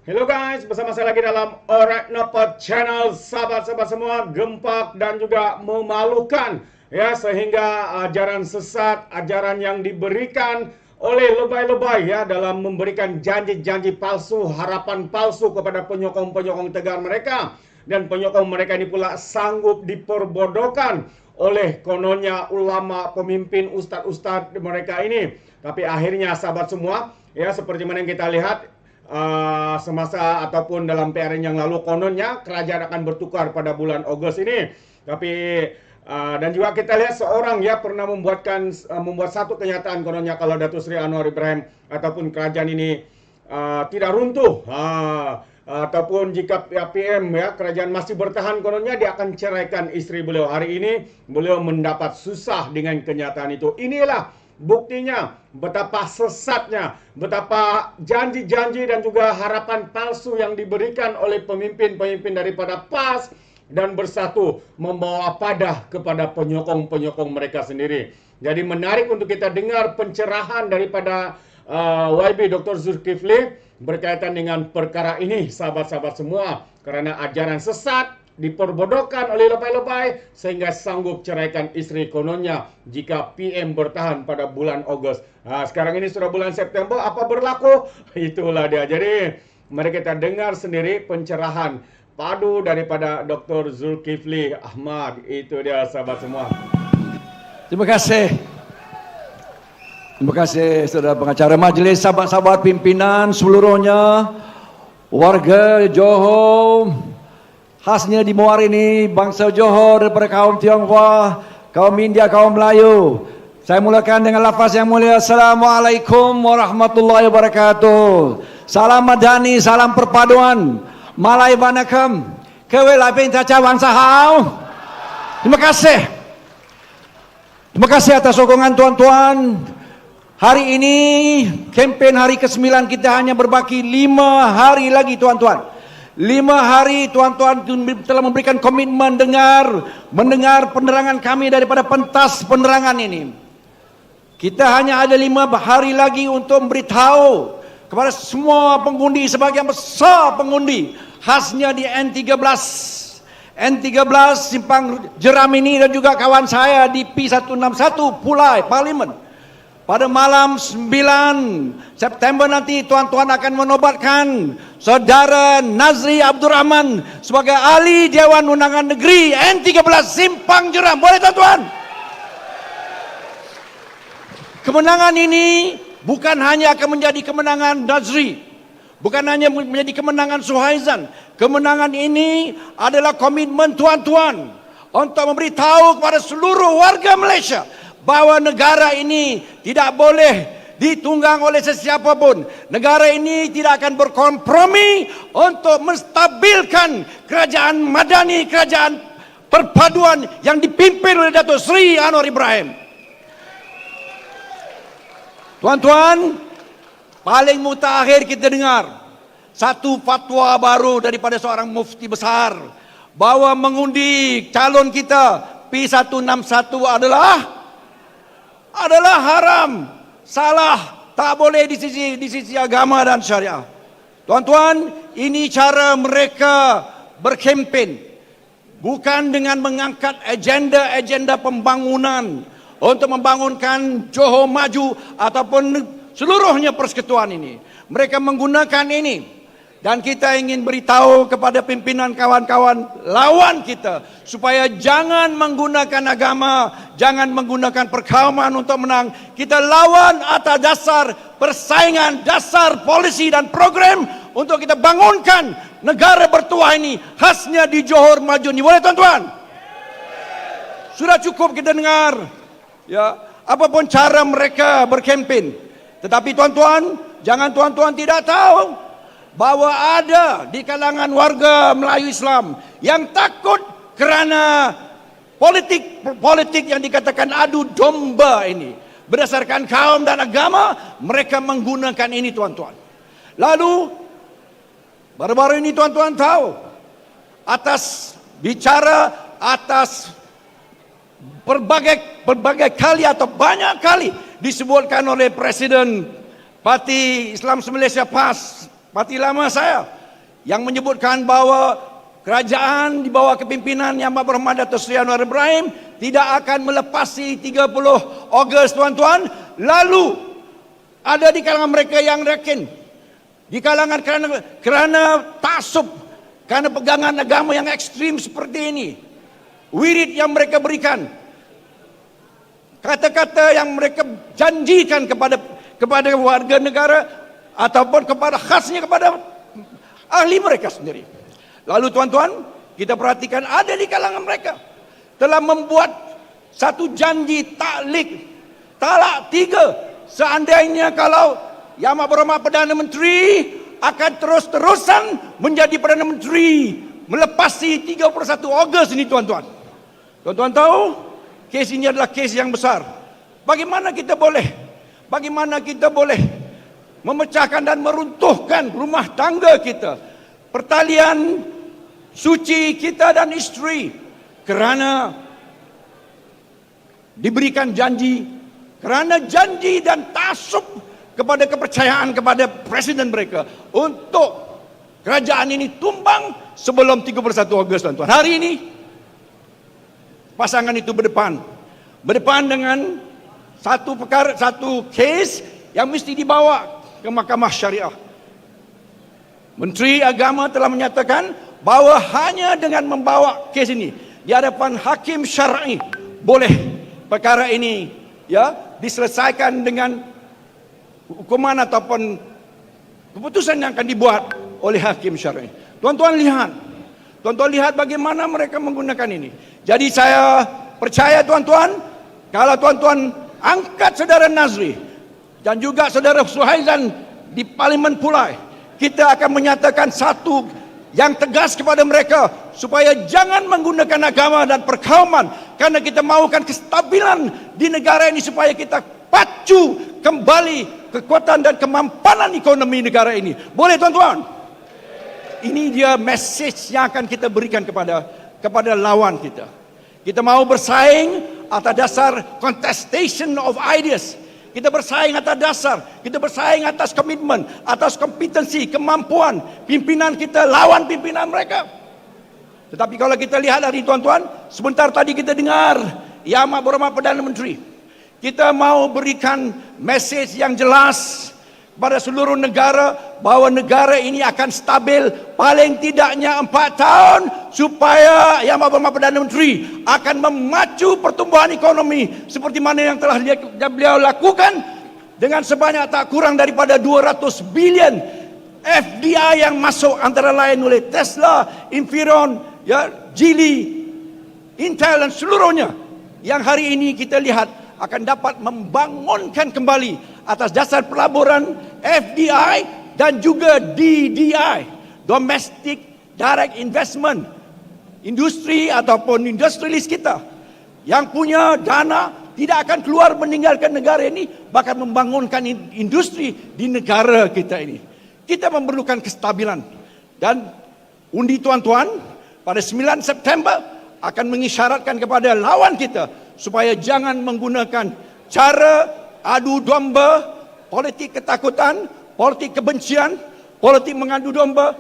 Halo guys, bersama saya lagi dalam Alright Nopot Channel. Sahabat-sahabat semua, gempak dan juga memalukan ya, sehingga ajaran sesat, ajaran yang diberikan oleh lebay-lebay ya, dalam memberikan janji-janji palsu, harapan palsu kepada penyokong-penyokong tegar mereka. Dan penyokong mereka ini pula sanggup diperbodohkan oleh kononnya ulama, pemimpin, ustadz-ustadz mereka ini. Tapi akhirnya sahabat semua, ya seperti mana yang kita lihat, semasa ataupun dalam PRN yang lalu kononnya kerajaan akan bertukar pada bulan Agustus ini. Tapi dan juga kita lihat seorang ya pernah membuat satu kenyataan kononnya, kalau Datuk Seri Anwar Ibrahim ataupun kerajaan ini tidak runtuh, ataupun jika PM ya kerajaan masih bertahan, kononnya dia akan ceraikan istri beliau. Hari ini beliau mendapat susah dengan kenyataan itu. Inilah buktinya betapa sesatnya, betapa janji-janji dan juga harapan palsu yang diberikan oleh pemimpin-pemimpin daripada PAS dan Bersatu membawa padah kepada penyokong-penyokong mereka sendiri. Jadi menarik untuk kita dengar pencerahan daripada YB Dr. Zulkifli berkaitan dengan perkara ini, sahabat-sahabat semua. Karena ajaran sesat diperbodohkan oleh lebay-lebay sehingga sanggup ceraikan istri kononnya jika PM bertahan pada bulan Agustus. Sekarang ini sudah bulan September, apa berlaku? Itulah dia. Jadi mari kita dengar sendiri pencerahan padu daripada Dr. Zulkifli Ahmad. Itu dia sahabat semua. Terima kasih. Terima kasih saudara pengacara, majelis, sahabat-sahabat pimpinan seluruhnya, warga Johor, khasnya di Muar ini, bangsa Johor daripada kaum Tionghoa, kaum India, kaum Melayu. Saya mulakan dengan lafaz yang mulia. Assalamualaikum warahmatullahi wabarakatuh. Salam madani, salam perpaduan. Malay Vanakam. Kewelapin caca bangsa hao. Terima kasih. Terima kasih atas sokongan tuan-tuan. Hari ini, kempen hari ke-9 kita hanya berbaki 5 hari lagi tuan-tuan. 5 hari tuan-tuan telah memberikan komitmen mendengar penerangan kami daripada pentas penerangan ini. Kita hanya ada 5 hari lagi untuk memberitahu kepada semua pengundi, sebagian besar pengundi, khasnya di N13 Simpang Jeram ini, dan juga kawan saya di P161 Pulai Parlimen. Pada malam 9 September nanti tuan-tuan akan menobatkan Saudara Nazri Abdul Rahman sebagai ahli Dewan Undangan Negeri N13 Simpang Jeram. Boleh tuan-tuan? Kemenangan ini bukan hanya akan menjadi kemenangan Nazri, bukan hanya menjadi kemenangan Suhaizan. Kemenangan ini adalah komitmen tuan-tuan untuk memberitahu kepada seluruh warga Malaysia bahawa negara ini tidak boleh ditunggang oleh sesiapa pun. Negara ini tidak akan berkompromi untuk menstabilkan kerajaan madani, kerajaan perpaduan yang dipimpin oleh Datuk Seri Anwar Ibrahim. Tuan-tuan, paling mutakhir kita dengar satu fatwa baru daripada seorang mufti besar bahawa mengundi calon kita P161 adalah haram, salah, tak boleh di sisi agama dan syariah. Tuan-tuan, ini cara mereka berkempen, bukan dengan mengangkat agenda pembangunan untuk membangunkan Johor maju ataupun seluruhnya persekutuan ini. Mereka menggunakan ini. Dan kita ingin beritahu kepada pimpinan kawan-kawan lawan kita supaya jangan menggunakan agama, jangan menggunakan perkauman untuk menang. Kita lawan atas dasar persaingan, dasar polisi dan program untuk kita bangunkan negara bertuah ini, khasnya di Johor maju ini. Boleh tuan-tuan? Sudah cukup kita dengar ya, apapun cara mereka berkempen. Tetapi tuan-tuan, jangan tuan-tuan tidak tahu bahawa ada di kalangan warga Melayu Islam yang takut kerana politik yang dikatakan adu domba ini. Berdasarkan kaum dan agama, mereka menggunakan ini tuan-tuan. Lalu, baru-baru ini tuan-tuan tahu, bicara atas berbagai kali atau banyak kali disebutkan oleh Presiden Parti Islam Malaysia PAS, parti lama saya, yang menyebutkan bahawa kerajaan di bawah kepimpinan Yang Amat Berhormat Datuk Seri Anwar Ibrahim tidak akan melepasi 30 Ogos, tuan-tuan. Lalu ada di kalangan mereka yang yakin, di kalangan kerana taksub, kerana pegangan agama yang ekstrim seperti ini, wirid yang mereka berikan, kata-kata yang mereka janjikan kepada warga negara ataupun kepada khasnya kepada ahli mereka sendiri. Lalu tuan-tuan, kita perhatikan ada di kalangan mereka telah membuat satu janji talak 3. Seandainya kalau Yang Amat Berhormat Perdana Menteri akan terus-terusan menjadi Perdana Menteri melepasi 31 Ogos ini, tuan-tuan. Tuan-tuan tahu, kes ini adalah kes yang besar. Bagaimana kita boleh memecahkan dan meruntuhkan rumah tangga kita, pertalian suci kita dan isteri, kerana diberikan janji, kerana janji dan taksub kepada kepercayaan kepada presiden mereka untuk kerajaan ini tumbang sebelum 31 Ogos, tuan-tuan. Hari ini pasangan itu berdepan dengan satu kes yang mesti dibawa ke Mahkamah Syariah. Menteri Agama telah menyatakan bahawa hanya dengan membawa kes ini di hadapan hakim syar'i, boleh perkara ini diselesaikan dengan hukuman ataupun keputusan yang akan dibuat oleh hakim syar'i. Tuan-tuan lihat bagaimana mereka menggunakan ini. Jadi saya percaya, tuan-tuan, kalau tuan-tuan angkat saudara Nazri dan juga saudara Suhaizan di Parlimen Pulai, kita akan menyatakan satu yang tegas kepada mereka supaya jangan menggunakan agama dan perkauman, karena kita mahukan kestabilan di negara ini supaya kita pacu kembali kekuatan dan kemampanan ekonomi negara ini. Boleh, tuan-tuan? Ini dia message yang akan kita berikan kepada lawan kita. Kita mahu bersaing atas dasar contestation of ideas. Kita bersaing atas dasar, kita bersaing atas komitmen, atas kompetensi, kemampuan pimpinan kita lawan pimpinan mereka. Tetapi kalau kita lihat hari, tuan-tuan, sebentar tadi kita dengar Yang Amat Berhormat Perdana Menteri, kita mahu berikan mesej yang jelas pada seluruh negara bahawa negara ini akan stabil paling tidaknya 4 tahun, supaya Yang Amat Berhormat Perdana Menteri akan memacu pertumbuhan ekonomi seperti mana yang telah beliau lakukan dengan sebanyak tak kurang daripada 200 bilion FDI yang masuk, antara lain oleh Tesla, Infiron, Geely, Intel dan seluruhnya, yang hari ini kita lihat akan dapat membangunkan kembali atas dasar pelaburan FDI dan juga DDI, Domestic Direct Investment, industri ataupun industrialis kita yang punya dana tidak akan keluar meninggalkan negara ini, bahkan membangunkan industri di negara kita ini. Kita memerlukan kestabilan, dan undi, tuan-tuan, pada 9 September akan mengisyaratkan kepada lawan kita supaya jangan menggunakan cara adu domba, politik ketakutan, politik kebencian, politik mengadu domba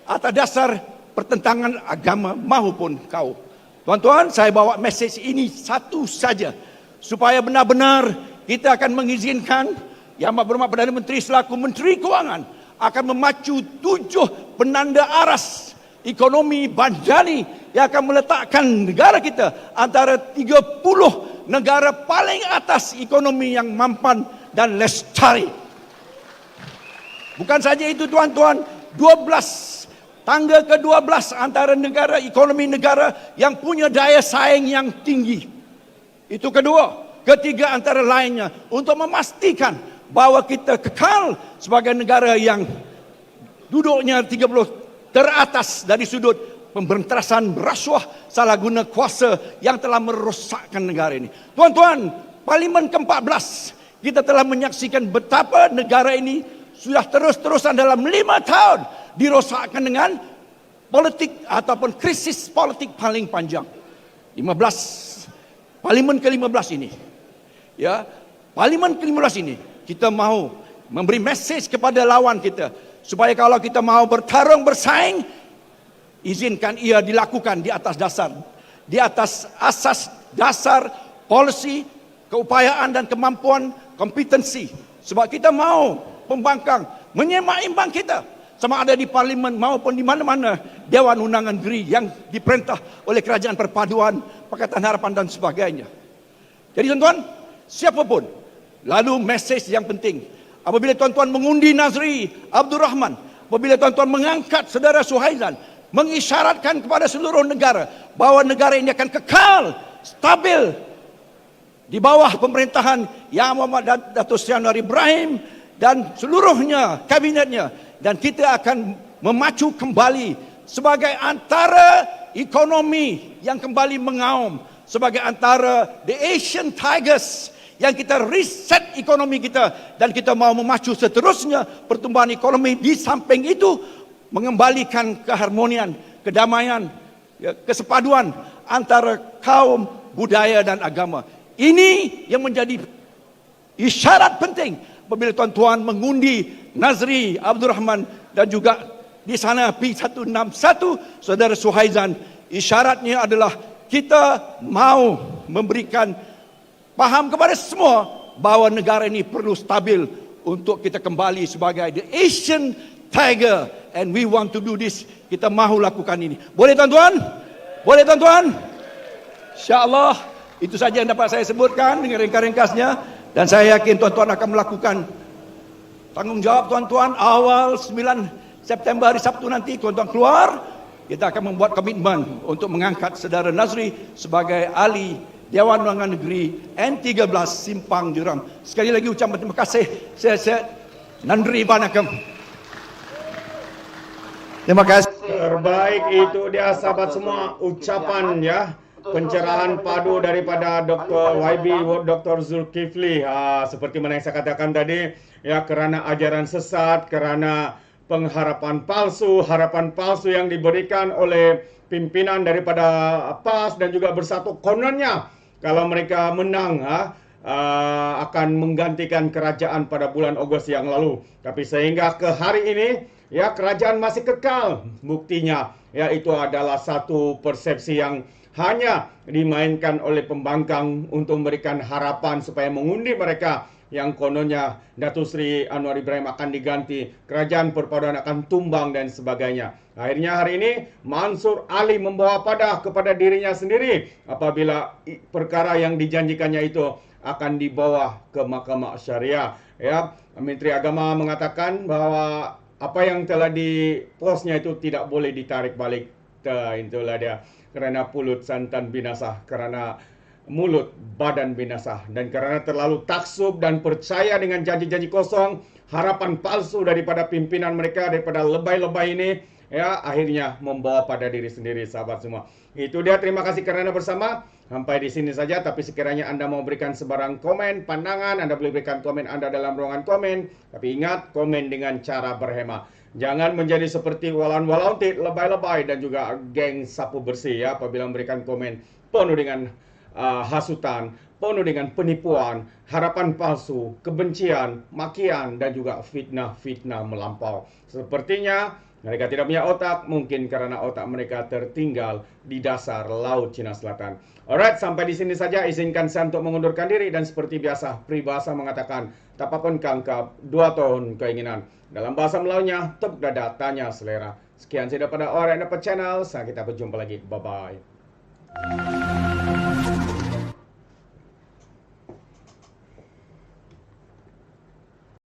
atas dasar pertentangan agama maupun kaum. Tuan-tuan, saya bawa mesej ini satu saja, supaya benar-benar kita akan mengizinkan Yang Amat Berhormat Perdana Menteri selaku Menteri Kewangan akan memacu 7 penanda aras ekonomi bandani yang akan meletakkan negara kita antara 30 negara paling atas ekonomi yang mampan dan lestari. Bukan saja itu, tuan-tuan, 12 tangga ke-12 antara negara, ekonomi negara yang punya daya saing yang tinggi. Itu kedua. Ketiga antara lainnya, untuk memastikan bahawa kita kekal sebagai negara yang duduknya 30 teratas dari sudut pemberantasan rasuah, salah guna kuasa yang telah merosakkan negara ini. Tuan-tuan, Parlimen ke-14, kita telah menyaksikan betapa negara ini sudah terus-terusan dalam 5 tahun dirosakkan dengan politik ataupun krisis politik paling panjang. 15, Parlimen ke-15 ini, Parlimen ke-15 ini, kita mahu memberi mesej kepada lawan kita supaya kalau kita mau bertarung bersaing, izinkan ia dilakukan di atas asas dasar polisi, keupayaan dan kemampuan kompetensi. Sebab kita mau pembangkang menyeimbang kita, sama ada di parlimen maupun di mana-mana Dewan Undangan Negeri yang diperintah oleh Kerajaan Perpaduan, Pakatan Harapan dan sebagainya. Jadi tuan-tuan, siapapun, lalu mesej yang penting, apabila tuan-tuan mengundi Nazri Abdul Rahman, apabila tuan-tuan mengangkat saudara Suhaizan, mengisyaratkan kepada seluruh negara bahwa negara ini akan kekal, stabil di bawah pemerintahan Yang Muhammad Datuk Seri Anwar Ibrahim dan seluruhnya kabinetnya, dan kita akan memacu kembali sebagai antara ekonomi yang kembali mengaum, sebagai antara the Asian Tigers yang kita reset ekonomi kita, dan kita mau memacu seterusnya pertumbuhan ekonomi. Di samping itu mengembalikan keharmonian, kedamaian, kesepaduan antara kaum, budaya dan agama. Ini yang menjadi isyarat penting apabila tuan-tuan mengundi Nazri Abdul Rahman dan juga di sana P161 saudara Suhaizan. Isyaratnya adalah kita mau memberikan paham kepada semua bahawa negara ini perlu stabil untuk kita kembali sebagai the Asian Tiger, and we want to do this. Kita mahu lakukan ini. Boleh tuan-tuan? Boleh tuan-tuan? InsyaAllah itu saja yang dapat saya sebutkan dengan ringkas-ringkasnya, dan saya yakin tuan-tuan akan melakukan tanggungjawab tuan-tuan. Awal 9 September hari Sabtu nanti tuan-tuan keluar, kita akan membuat komitmen untuk mengangkat saudara Nazri sebagai ahli Dewan Undangan Negeri N13 Simpang Juram. Sekali lagi ucapan terima kasih. Saya Nandri Banakam. Terima kasih. Terbaik itu dia sahabat semua, ucapan ya, pencerahan padu daripada Dr. YB Dr. Zulkifli. Seperti mana yang saya katakan tadi, ya, kerana ajaran sesat, kerana pengharapan palsu, harapan palsu yang diberikan oleh pimpinan daripada PAS dan juga Bersatu, kononnya kalau mereka menang akan menggantikan kerajaan pada bulan Ogos yang lalu. Tapi sehingga ke hari ini, ya, kerajaan masih kekal. Buktinya, ya, itu adalah satu persepsi yang hanya dimainkan oleh pembangkang untuk memberikan harapan supaya mengundi mereka, yang kononnya Datuk Seri Anwar Ibrahim akan diganti, kerajaan perpaduan akan tumbang dan sebagainya. Akhirnya hari ini Mansur Ali membawa padah kepada dirinya sendiri apabila perkara yang dijanjikannya itu akan dibawa ke Mahkamah Syariah. Ya, Menteri Agama mengatakan bahawa apa yang telah dipostnya itu tidak boleh ditarik balik. Itulah dia. Kerana pulut santan binasa, kerana mulut badan binasa, dan kerana terlalu taksub dan percaya dengan janji-janji kosong, harapan palsu daripada pimpinan mereka, daripada lebay-lebay ini, ya, akhirnya membawa pada diri sendiri, sahabat semua. Itu dia, terima kasih kerana bersama. Sampai di sini saja, tapi sekiranya Anda mau berikan sebarang komen, pandangan, Anda boleh berikan komen Anda dalam ruangan komen. Tapi ingat, komen dengan cara berhema. Jangan menjadi seperti walan-walautit, lebay-lebay dan juga geng sapu bersih, ya, apabila memberikan komen penuh dengan hasutan, penuh dengan penipuan, harapan palsu, kebencian, makian dan juga fitnah-fitnah melampau. Sepertinya mereka tidak punya otak, mungkin karena otak mereka tertinggal di dasar Laut Cina Selatan. Alright, sampai di sini saja. Izinkan saya untuk mengundurkan diri, dan seperti biasa, peribahasa mengatakan, tapapun kangkap, 2 tahun keinginan. Dalam bahasa Melayunya, tepuk dada, tanya selera. Sekian saja daripada Alright Dapat Channel. Sampai kita berjumpa lagi. Bye-bye.